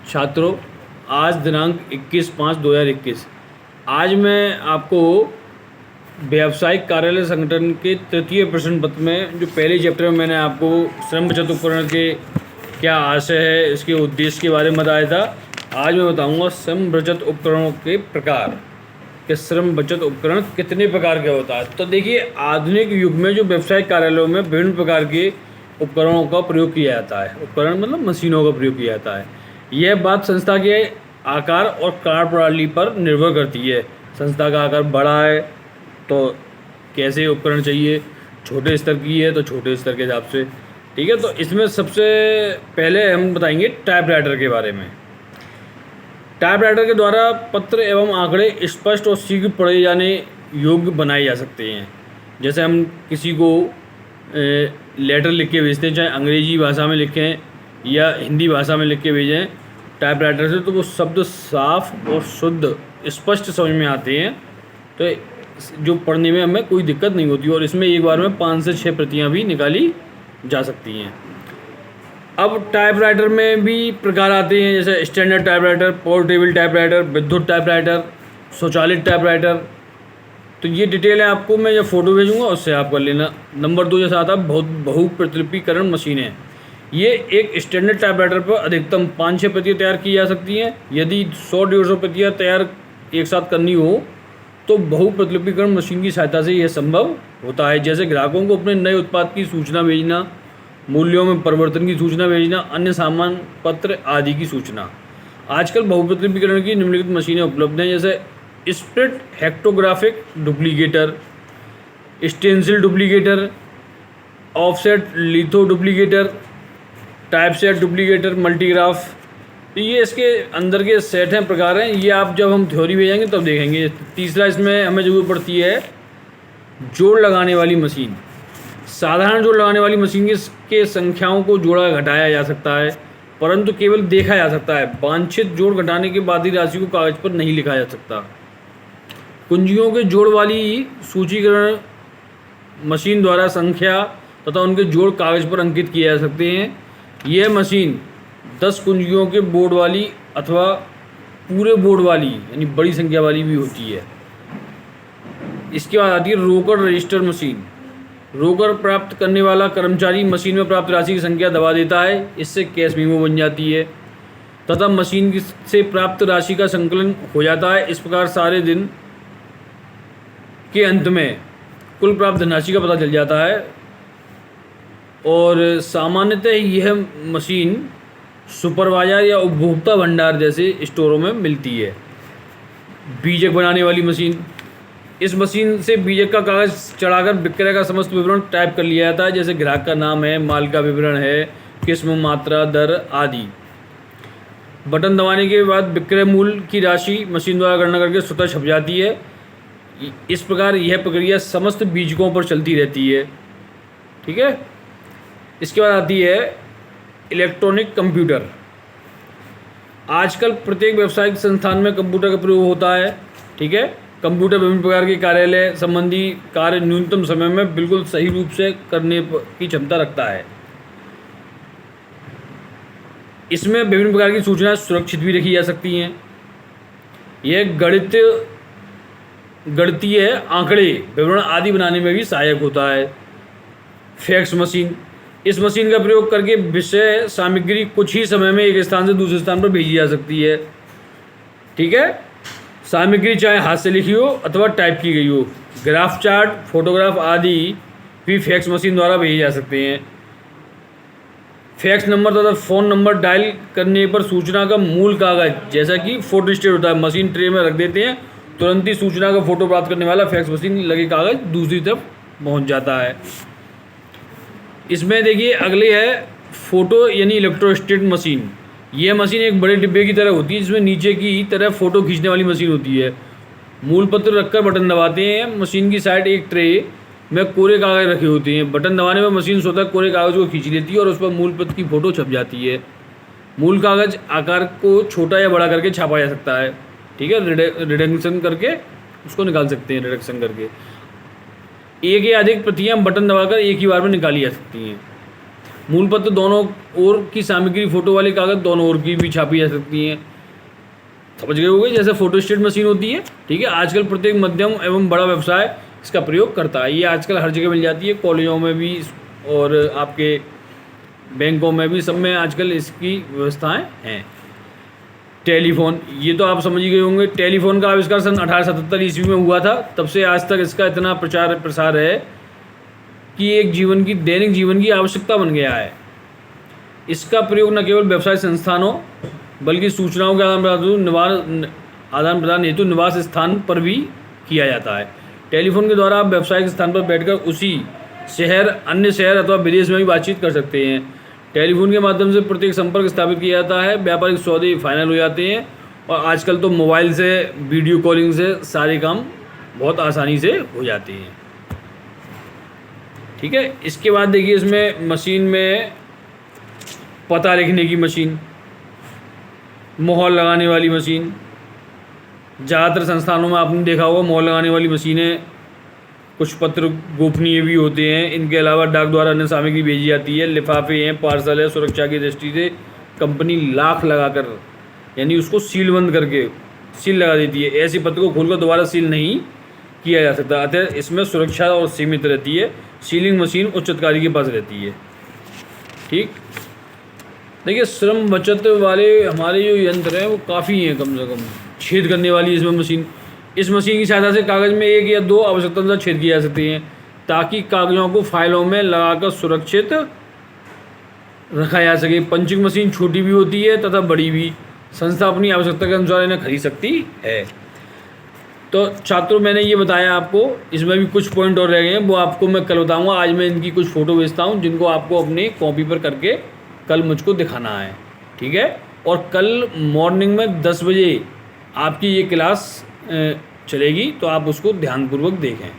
छात्रों, आज दिनांक 21/5/2021। आज मैं आपको व्यावसायिक कार्यालय संगठन के तृतीय प्रश्न पत्र में जो पहले चैप्टर में मैंने आपको श्रम बचत उपकरण के क्या आशय है, इसके उद्देश्य के बारे में बताया था। आज मैं बताऊंगा श्रम बचत उपकरणों के प्रकार कि श्रम बचत उपकरण कितने प्रकार के होता है। तो देखिए, आधुनिक युग में जो व्यवसायिक कार्यालयों में विभिन्न प्रकार के उपकरणों का प्रयोग किया जाता है। उपकरण मतलब मशीनों का प्रयोग किया जाता है। यह बात संस्था के आकार और कार्यप्रणाली पर निर्भर करती है। संस्था का आकार बड़ा है तो कैसे उपकरण चाहिए, छोटे स्तर की है तो छोटे स्तर के हिसाब से, ठीक है। तो इसमें सबसे पहले हम बताएंगे टाइपराइटर के बारे में। टाइपराइटर के द्वारा पत्र एवं आंकड़े स्पष्ट और शीघ्र पढ़े जाने योग्य बनाए जा सकते हैं। जैसे हम किसी को लेटर लिख के भेजते हैं, चाहे अंग्रेजी भाषा में लिखें या हिंदी भाषा में लिख के भेजें टाइपराइटर से, तो वो शब्द साफ और शुद्ध स्पष्ट समझ में आते हैं, तो जो पढ़ने में हमें कोई दिक्कत नहीं होती। और इसमें एक बार में 5 से 6 प्रतियाँ भी निकाली जा सकती हैं। अब टाइपराइटर में भी प्रकार आते हैं, जैसे स्टैंडर्ड टाइपराइटर, पोर्टेबल टाइपराइटर, विद्युत टाइपराइटर, स्वचालित टाइपराइटर। तो ये डिटेल है, आपको मैं जब फ़ोटो भेजूंगा उससे आप कर लेना। नंबर 2 जैसे आता है बहुप्रतिलिपिकरण मशीनें। ये एक स्टैंडर्ड टाइपराइटर पर अधिकतम 5-6 प्रतियाँ तैयार की जा सकती हैं। यदि 100-150 प्रतियाँ तैयार एक साथ करनी हो तो बहुप्रतिलिपिकरण मशीन की सहायता से यह संभव होता है। जैसे ग्राहकों को अपने नए उत्पाद की सूचना भेजना, मूल्यों में परिवर्तन की सूचना भेजना, अन्य सामान पत्र आदि की सूचना। आजकल बहुप्रतिलिपिकरण की निम्नलिखित मशीनें उपलब्ध हैं, जैसे split hectographic duplicator, stencil duplicator, offset litho duplicator, typeset duplicator, multigraph. तो ये इसके अंदर के सेट हैं, प्रकार हैं। ये आप जब हम थ्योरी भेजेंगे तब देखेंगे। तीसरा इसमें हमें जरूरत पड़ती है जोड़ लगाने वाली मशीन। साधारण जोड़ लगाने वाली मशीन के संख्याओं को जोड़ा घटाया जा सकता है, परंतु केवल देखा जा सकता है। वांछित जोड़ घटाने के बाद ही राशि को कागज पर नहीं लिखा जा सकता। कुंजियों के जोड़ वाली सूचीकरण मशीन द्वारा संख्या तथा उनके जोड़ कागज पर अंकित किए जा सकते हैं। यह मशीन 10 कुंजियों के बोर्ड वाली अथवा पूरे बोर्ड वाली यानी बड़ी संख्या वाली भी होती है। इसके बाद आती है रोकर रजिस्टर मशीन। रोकर प्राप्त करने वाला कर्मचारी मशीन में प्राप्त राशि की संख्या दबा देता है, इससे कैश मेमो बन जाती है तथा मशीन से प्राप्त राशि का संकलन हो जाता है। इस प्रकार सारे दिन के अंत में कुल प्राप्त धनराशि का पता चल जाता है। और सामान्यतः यह मशीन सुपर बाजार या उपभोक्ता भंडार जैसे स्टोरों में मिलती है। बीजक बनाने वाली मशीन। इस मशीन से बीजक का कागज चढ़ाकर विक्रय का समस्त विवरण टाइप कर लिया जाता है, जैसे ग्राहक का नाम है, माल का विवरण है, किस्म, मात्रा, दर आदि। बटन दबाने के बाद विक्रय मूल्य की राशि मशीन द्वारा गणना करके स्वतः छप जाती है। इस प्रकार यह प्रक्रिया समस्त बीजकों पर चलती रहती है, ठीक है। इसके बाद आती है इलेक्ट्रॉनिक कंप्यूटर। आजकल प्रत्येक व्यावसायिक संस्थान में कंप्यूटर का प्रयोग होता है, ठीक है। कंप्यूटर विभिन्न प्रकार के कार्यालय संबंधी कार्य न्यूनतम समय में बिल्कुल सही रूप से करने की क्षमता रखता है। इसमें विभिन्न प्रकार की सूचनाएं सुरक्षित भी रखी जा सकती हैं। यह गणितीय आंकड़े, विवरण आदि बनाने में भी सहायक होता है। Fax machine. इस मशीन का प्रयोग करके विषय सामग्री कुछ ही समय में एक स्थान से दूसरे स्थान पर भेजी जा सकती है, ठीक है। सामग्री चाहे हाथ से लिखी हो अथवा टाइप की गई हो। ग्राफ, चार्ट, फोटोग्राफ आदि भी फैक्स मशीन द्वारा भेजे जा सकते हैं। फैक्स नंबर तथा फ़ोन नंबर डायल करने पर सूचना का मूल कागज, जैसा कि फोटो स्टेट होता है, मशीन ट्रे में रख देते हैं, तुरंत ही सूचना का फोटो प्राप्त करने वाला फैक्स मशीन लगे कागज दूसरी तरफ पहुंच जाता है। इसमें देखिए अगले है फ़ोटो यानी इलेक्ट्रोस्टेट मशीन। यह मशीन एक बड़े डिब्बे की तरह होती है, जिसमें नीचे की तरफ फ़ोटो खींचने वाली मशीन होती है। मूल पत्र रखकर बटन दबाते हैं। मशीन की साइड एक ट्रे में कोरे कागज रखे होते हैं। बटन दबाने में मशीन स्वतः कोरे कागज को खींच लेती है और उस पर मूल पत्र की फ़ोटो छप जाती है। मूल कागज आकार को छोटा या बड़ा करके छापा जा सकता है, ठीक है। रिडक्शन करके उसको निकाल सकते हैं। रिडक्शन करके एक या अधिक प्रतियां बटन दबाकर एक ही बार में निकाली जा सकती हैं। मूल पत्र दोनों ओर की सामग्री, फोटो वाले कागज़ दोनों ओर की भी छापी जा सकती हैं। समझ गए होंगे, जैसे फोटोस्टेट मशीन होती है, ठीक है। आजकल प्रत्येक मध्यम एवं बड़ा व्यवसाय इसका प्रयोग करता है। ये आजकल हर जगह मिल जाती है, कॉलेजों में भी और आपके बैंकों में भी, सब में आजकल इसकी व्यवस्थाएं हैं। टेलीफोन, ये तो आप समझ ही गए होंगे। टेलीफोन का आविष्कार सन 1877 ईस्वी में हुआ था। तब से आज तक इसका इतना प्रचार प्रसार है कि एक दैनिक जीवन की आवश्यकता बन गया है। इसका प्रयोग न केवल व्यवसाय संस्थानों बल्कि सूचनाओं के आदान प्रदान हेतु निवास स्थान पर भी किया जाता है। टेलीफोन के द्वारा आप व्यावसायिक स्थान पर बैठकर उसी शहर, अन्य शहर अथवा विदेश में भी बातचीत कर सकते हैं। टेलीफोन के माध्यम से प्रत्येक संपर्क स्थापित किया जाता है, व्यापारिक सौदे फाइनल हो जाते हैं, और आजकल तो मोबाइल से, वीडियो कॉलिंग से सारे काम बहुत आसानी से हो जाते हैं, ठीक है। इसके बाद देखिए, इसमें मशीन में पता लिखने की मशीन, मोहर लगाने वाली मशीन, ज़्यादातर संस्थानों में आपने देखा होगा मोहर लगाने वाली मशीनें। कुछ पत्र गोपनीय भी होते हैं। इनके अलावा डाक द्वारा अन्य सामग्री भेजी जाती है, लिफाफे हैं, पार्सल है। सुरक्षा की दृष्टि से कंपनी लाख लगाकर, यानी उसको सील बंद करके सील लगा देती है। ऐसे पत्र को खोलकर दोबारा सील नहीं किया जा सकता, अतः इसमें सुरक्षा और सीमित रहती है। सीलिंग मशीन उच्च अधिकारी के पास रहती है, ठीक। देखिए, श्रम बचत वाले हमारे जो यंत्र हैं वो काफ़ी हैं, कम से कम छेद करने वाली इसमें मशीन। इस मशीन की सहायता से कागज़ में 1 या 2 आवश्यकता अनुसार छेद किए जा सकते हैं, ताकि कागज़ों को फाइलों में लगाकर सुरक्षित रखा जा सके। पंचिंग मशीन छोटी भी होती है तथा बड़ी भी। संस्था अपनी आवश्यकता के अनुसार इन्हें खरीद सकती है। तो छात्रों, मैंने ये बताया आपको, इसमें भी कुछ पॉइंट और रह गए हैं, वो आपको मैं कल बताऊँगा। आज मैं इनकी कुछ फ़ोटो भेजता हूँ, जिनको आपको अपने कॉपी पर करके कल मुझको दिखाना है, ठीक है। और कल मॉर्निंग में 10 बजे आपकी ये क्लास चलेगी, तो आप उसको ध्यानपूर्वक देखें।